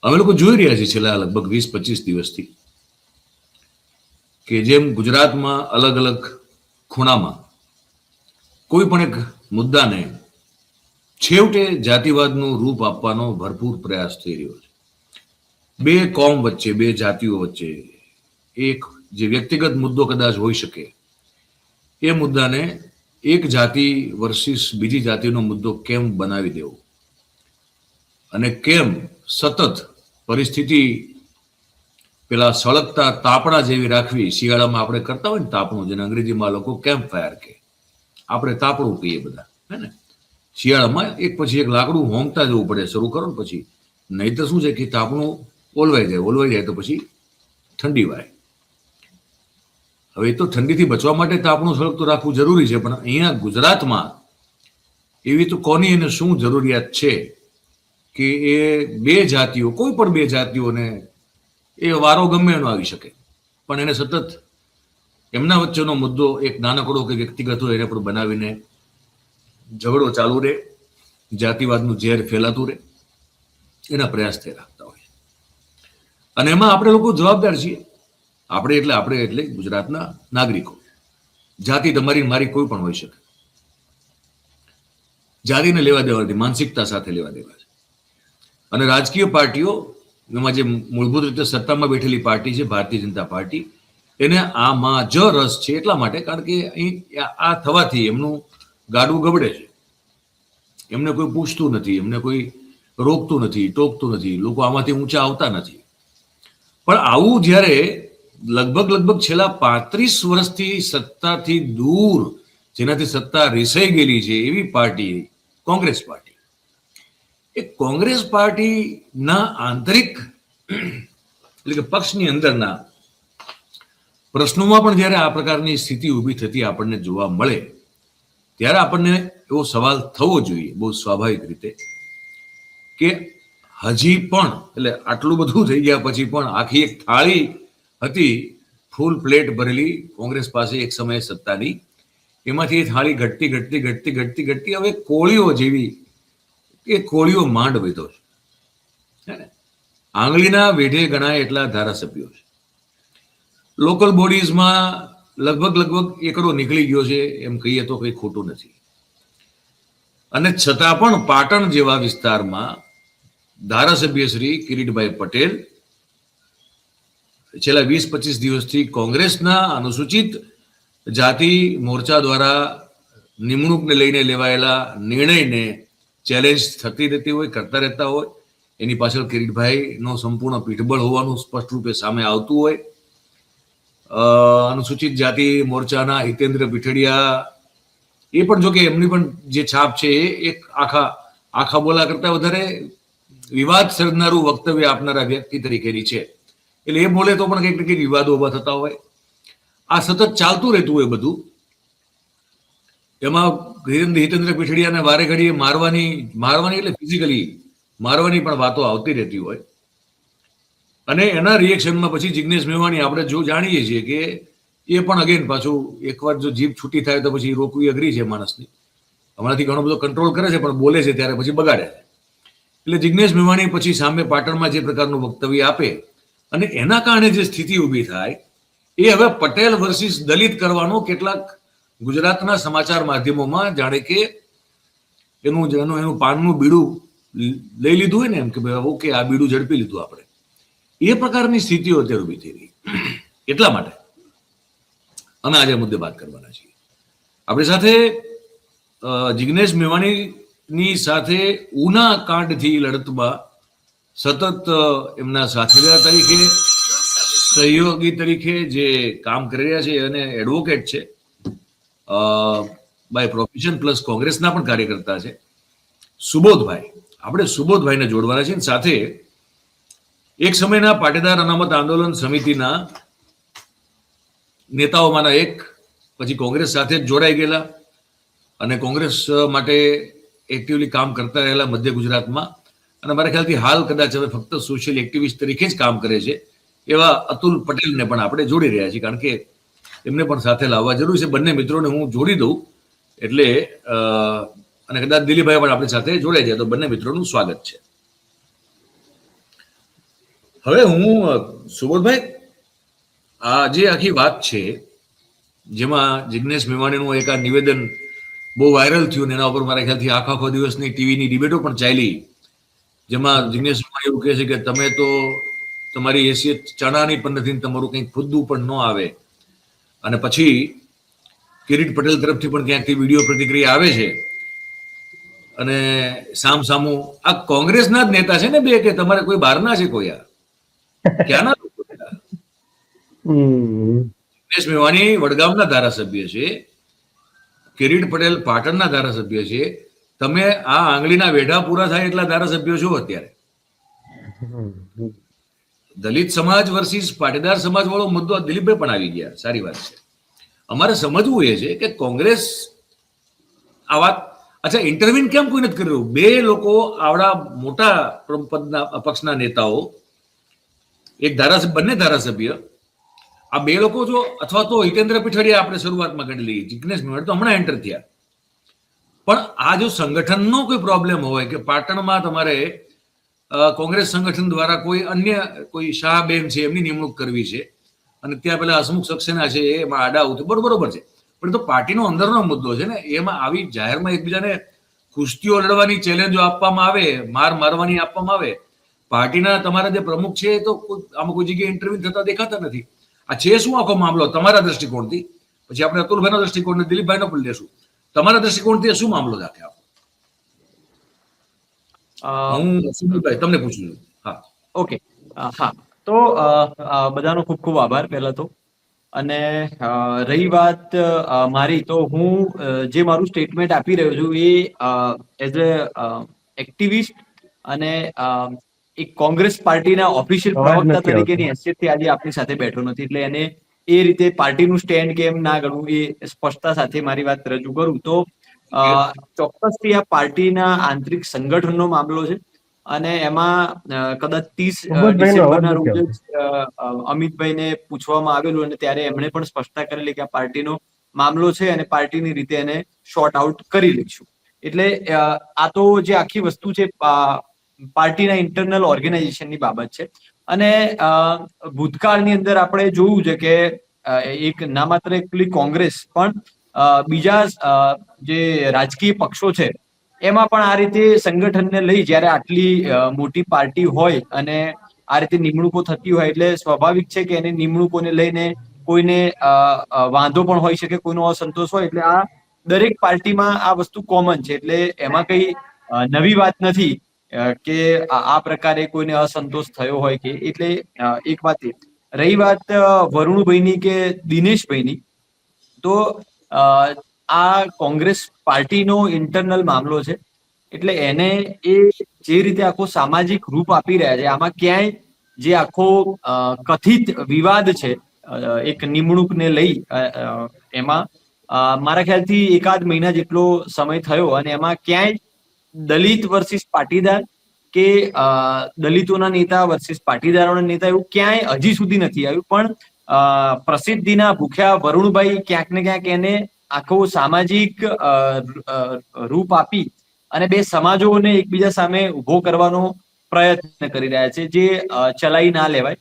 અમે લોકો જોઈ રહ્યા છીએ છેલ્લા લગભગ 20-25 દિવસથી કે જેમ ગુજરાતમાં અલગ અલગ ખૂણામાં કોઈ પણ એક મુદ્દાને છેવટે જાતિવાદનું રૂપ આપવાનો ભરપૂર પ્રયાસ થઈ રહ્યો છે. બે કોમ વચ્ચે, બે જાતિઓ વચ્ચે એક જે વ્યક્તિગત મુદ્દો કદાચ હોઈ શકે, એ મુદ્દાને એક જાતિ વર્સિસ બીજી જાતિનો મુદ્દો કેમ બનાવી દેવો અને કેમ સતત પરિસ્થિતિ પેલા સળગતા તાપણા જેવી રાખવી. શિયાળામાં આપણે કરતા હોય ને તાપણું, જેને અંગ્રેજીમાં લોકો કેમ્પ ફાયર કહે, આપણે તાપણું કહીએ બધા, હે ને. શિયાળામાં એક પછી એક લાકડું હોંકતા જવું પડે શરૂ કરો ને પછી, નહીં તો શું છે કે તાપણું ઓલવાઈ જાય તો પછી ઠંડી વાય. હવે તો ઠંડીથી બચવા માટે તાપણું સળગતું રાખવું જરૂરી છે, પણ અહીંયા ગુજરાતમાં એવી તો કોની એને શું જરૂરિયાત છે કે એ બે જાતિઓ, કોઈ પણ બે જાતિઓને એ વારો ગમે એનો આવી શકે, પણ એને સતત એમના વચ્ચેનો મુદ્દો એક નાનકડો કે વ્યક્તિગત હોય એને પણ બનાવીને ઝઘડો ચાલુ રહે, જાતિવાદનું ઝેર ફેલાતું રહે, એના પ્રયાસ થઈ રાખતા હોય. અને એમાં આપણે લોકો જવાબદાર છીએ. આપણે એટલે ગુજરાતના નાગરિકો. જાતિ તમારી મારી કોઈ પણ હોઈ શકે. જાતિને લેવા દેવા નથી, માનસિકતા સાથે લેવા દેવા છે. અને રાજકીય પાર્ટીઓ એમાં જે મૂળભૂત રીતે સત્તામાં બેઠેલી પાર્ટી છે ભારતીય જનતા પાર્ટી, એને આમાં જ રસ છે. એટલા માટે કારણ કે અહીં આ થવાથી એમનું ગાડું ગબડે છે. એમને કોઈ પૂછતું નથી, એમને કોઈ રોકતું નથી, ટોકતું નથી, લોકો આમાંથી ઊંચા આવતા નથી. પણ આવું જ્યારે લગભગ છેલ્લા 35 વર્ષથી સત્તાથી દૂર, જેનાથી સત્તા રિસાઈ ગયેલી છે એવી પાર્ટી કોંગ્રેસ પાર્ટી, એ કોંગ્રેસ પાર્ટીના આંતરિક એટલે કે પક્ષની અંદરના પ્રશ્નોમાં પણ જ્યારે આ પ્રકારની સ્થિતિ ઊભી થતી આપણને જોવા મળે, ત્યારે આપણને એવો સવાલ થવો જોઈએ બહુ સ્વાભાવિક રીતે કે હજી પણ, એટલે આટલું બધું થઈ ગયા પછી પણ આખી એક થાળી હતી ફૂલ પ્લેટ ભરેલી કોંગ્રેસ પાસે એક સમયે સત્તાની, એમાંથી એ થાળી ઘટતી હવે કોળીઓ જેવી, એ કોળીઓ માંડ વધ્યો છે. આંગળીના વેઢે ગણાય એટલા ધારાસભ્યો છે. લોકલ બોડીઝમાં લગભગ એકડો નીકળી ગયો છે એમ કહીએ તો કંઈ ખોટું નથી. અને છતાં પણ પાટણ જેવા વિસ્તારમાં ધારાસભ્ય શ્રી કિરીટભાઈ પટેલ છેલ્લા 20-25 દિવસથી કોંગ્રેસના અનુસૂચિત જાતિ મોરચા દ્વારા નિમણૂકને લઈને લેવાયેલા નિર્ણયને ચેલેન્જ થતી રહેતી હોય, કરતા રહેતા હોય. એની પાછળ કિરીટભાઈનો સંપૂર્ણ પીઠબળ હોવાનું સ્પષ્ટ રૂપે સામે આવતું હોય. અનુસૂચિત જાતિ મોરચાના હિતેન્દ્ર પીઠડિયા, એ પણ જો કે એમની પણ જે છાપ છે એ એક આખા બોલા કરતા વધારે વિવાદ સર્જનારું વક્તવ્ય આપનારા વ્યક્તિ તરીકેની છે. એટલે એ બોલે તો પણ કંઈક ને કંઈક વિવાદો ઉભા થતા હોય. આ સતત ચાલતું રહેતું હોય બધું. એમાં હિતેન્દ્ર પીઠડિયાને વારે ઘડીએ મારવાની એટલે ફિઝિકલી મારવાની પણ વાતો આવતી રહેતી હોય. અને એના રિએક્શનમાં પછી જિગ્નેશ મેવાણી આપણે જો જાણીએ છીએ કે એ પણ અગેન પાછું એકવાર જો જીભ છૂટી થાય તો પછી રોકવી અઘરી છે માણસની. હમણાંથી ઘણો બધો કંટ્રોલ કરે છે પણ બોલે છે ત્યારે પછી બગાડે છે. એટલે જિગ્નેશ મેવાણી પછી સામે પાટણમાં જે પ્રકારનું વક્તવ્ય આપે અને એના કારણે જે સ્થિતિ ઊભી થાય, એ હવે પટેલ વર્સિસ દલિત કરવાનો કેટલાક ગુજરાતના સમાચાર માધ્યમોમાં જાણે કે એનું પાનનું બીડું લઈ લીધું હોય ને, એમ કે ભાઈ ઓકે આ બીડું ઝડપી લીધું આપણે, એ પ્રકારની સ્થિતિઓ અત્યારે ઊભી થઈ રહી. એટલા માટે અમે આજે મુદ્દે વાત કરવાના છીએ. આપણી સાથે જિગ્નેશ મેવાણીની સાથે ઉના કાંડથી લડતમાં સતત એમના સાથીદાર તરીકે, સહયોગી તરીકે જે કામ કરી રહ્યા છે અને એડવોકેટ છે બાય પ્રોફેશન, પ્લસ કોંગ્રેસના પણ કાર્યકર્તા છે, સુબોધભાઈ. આપણે સુબોધભાઈને જોડવાના છે. સાથે એક સમયના પાટીદાર અનામત આંદોલન સમિતિના નેતાઓમાંના એક, પછી કોંગ્રેસ સાથે જ જોડાઈ ગયેલા અને કોંગ્રેસ માટે એક્ટિવલી કામ કરતા રહેલા મધ્ય ગુજરાતમાં, અને મારા ખ્યાલથી હાલ કદાચ હવે ફક્ત સોશિયલ એક્ટિવિસ્ટ તરીકે જ કામ કરે છે, એવા અતુલ પટેલને પણ આપણે જોડી રહ્યા છીએ. કારણ કે એમને પણ સાથે લાવવા જરૂર છે. બંને મિત્રોને હું જોડી દઉં એટલે, અને કદાચ દિલીપભાઈ પણ આપણી સાથે જોડાઈ જાય તો બંને મિત્રોનું સ્વાગત છે. હવે હું સુબોધભાઈ, આ જે આખી વાત છે જેમાં જિગ્નેશ મેવાણીનું એક આ નિવેદન બહુ વાયરલ થયું ને એના ઉપર મારા ખ્યાલથી આખો દિવસની ટીવીની ડિબેટો પણ ચાલી, જેમાં જિગ્નેશ મેવાણી એવું કહે છે કે તમે તો તમારી હેસિયત ચણાની પણ નથી, તમારું કંઈક ખુદનું પણ ન આવે. અને પછી કિરીટ પટેલ તરફથી પણ ક્યાંકથી વિડીયો પ્રતિક્રિયા આવે છે અને સામું આ કોંગ્રેસના જ નેતા છે ને બે, કે તમારે કોઈ બહારના છે કોઈ? ક્યાંના લોકો? જિગ્નેશ મેવાણી વડગામના ધારાસભ્ય છે, કિરીટ પટેલ પાટણના ધારાસભ્ય છે, તમે આ આંગળીના વેઢા પૂરા થાય એટલા ધારાસભ્યો છો અત્યારે. દલિત સમાજ વર્સિસ પાટીદાર સમાજ વાળો મુદ્દો દિલીપભાઈ પણ આવી ગયા, સારી વાત છે. અમારે સમજવું એ છે કે કોંગ્રેસ આ વાત, અચ્છા ઇન્ટરવ્યુ કેમ કોઈ નથી કર્યું? બે લોકો આવડા મોટા પક્ષના નેતાઓ, એક ધારાસભ્ય, બંને ધારાસભ્ય, આ બે લોકો જો, અથવા તો હિતેન્દ્ર પીઠડિયા આપણે શરૂઆતમાં ગણી લઈએ, જિગ્નેશ મેવાણી તો હમણાં એન્ટર થયા, પણ આ જો સંગઠનનો કોઈ પ્રોબ્લેમ હોય કે પાટણમાં તમારે કોંગ્રેસ સંગઠન દ્વારા કોઈ અન્ય કોઈ શાહબેન છે એમની નિમણૂક કરવી છે અને ત્યાં પેલા હસમુખ સક્સેના છે એમાં આડા આવતું, બરોબર છે, પણ તો પાર્ટીનો અંદરનો મુદ્દો છે ને, એમાં આવી જાહેરમાં એકબીજાને કુસ્તીઓ લડવાની ચેલેન્જો આપવામાં આવે, માર મારવાની આપવામાં આવે. પાર્ટીના તમારા જે પ્રમુખ છે તો આમાં કોઈ જગ્યાએ ઇન્ટરવ્યુ થતા દેખાતા નથી. આ છે શું આખો મામલો તમારા દ્રષ્ટિકોણથી? પછી આપણે અતુલભાઈનો દ્રષ્ટિકોણ ને દિલીપભાઈનો પણ લેશું. તમારા દ્રષ્ટિકોણથી શું મામલો રાખે? હું સુનિલભાઈ તમને પૂછું છું. હા, ઓકે, હા, તો બધાનો ખૂબ ખૂબ આભાર પહેલા તો. અને રહી વાત મારી, તો હું જે મારું સ્ટેટમેન્ટ આપી રહ્યો છું એ એઝ અ એક્ટિવિસ્ટ અને એક કોંગ્રેસ પાર્ટીના ઓફિશિયલ પ્રવક્તા તરીકેની હેસિયતથી આજે આપની સાથે બેઠો નથી, એટલે એને એ રીતે પાર્ટીનું સ્ટેન્ડ કેમ ના ગણવું એ સ્પષ્ટતા સાથે મારી વાત રજૂ કરું તો ચોક્કસથી આ પાર્ટીના આંતરિક સંગઠનનો મામલો છે અને એમાં કદાચ 30 ડિસેમ્બરના રોજ જ અમિતભાઈને પૂછવામાં આવેલું અને ત્યારે એમણે પણ સ્પષ્ટતા કરેલી કે આ પાર્ટીનો મામલો છે અને પાર્ટીની રીતે એને શોર્ટ આઉટ કરી લઈશું. એટલે આ તો જે આખી વસ્તુ છે પાર્ટીના ઇન્ટરનલ ઓર્ગેનાઇઝેશનની બાબત છે. અને ભૂતકાળની અંદર આપણે જોયું છે કે એક ના માત્ર એકલી કોંગ્રેસ પણ બીજા જે રાજકીય પક્ષો છે એમાં પણ આ રીતે સંગઠનને લઈ જ્યારે આટલી મોટી પાર્ટી હોય અને આ રીતે નિમણૂકો થતી હોય એટલે સ્વાભાવિક છે કે એની નિમણૂકોને લઈને કોઈને વાંધો પણ હોઈ શકે, કોઈનો અસંતોષ હોય, એટલે આ દરેક પાર્ટીમાં આ વસ્તુ કોમન છે, એટલે એમાં કઈ નવી વાત નથી કે આ પ્રકારે કોઈને અસંતોષ થયો હોય કે. એટલે એક વાત એ રહી વાત વરુણભાઈની કે દિનેશભાઈની, તો આ કોંગ્રેસ પાર્ટીનો ઇન્ટરનલ મામલો છે, એટલે એને એ જે રીતે આખો સામાજિક રૂપ આપી રહ્યા છે, આમાં ક્યાંય જે આખો કથિત વિવાદ છે એક નિમણૂકને લઈ, એમાં મારા ખ્યાલથી એકાદ મહિના જેટલો સમય થયો અને એમાં ક્યાંય દલિત વર્સિસ પાટીદાર કે દલિતોના નેતા વર્સિસ પાટીદારોના નેતા એવું ક્યાંય હજી સુધી નથી આવ્યું. પણ પ્રસિદ્ધિના ભૂખ્યા વરુણભાઈ ક્યાંક ને ક્યાંક એને આખો સામાજિક રૂપ આપી અને બે સમાજોને એકબીજા સામે ઉભો કરવાનો પ્રયત્ન કરી રહ્યા છે, જે ચલાવી ના લેવાય.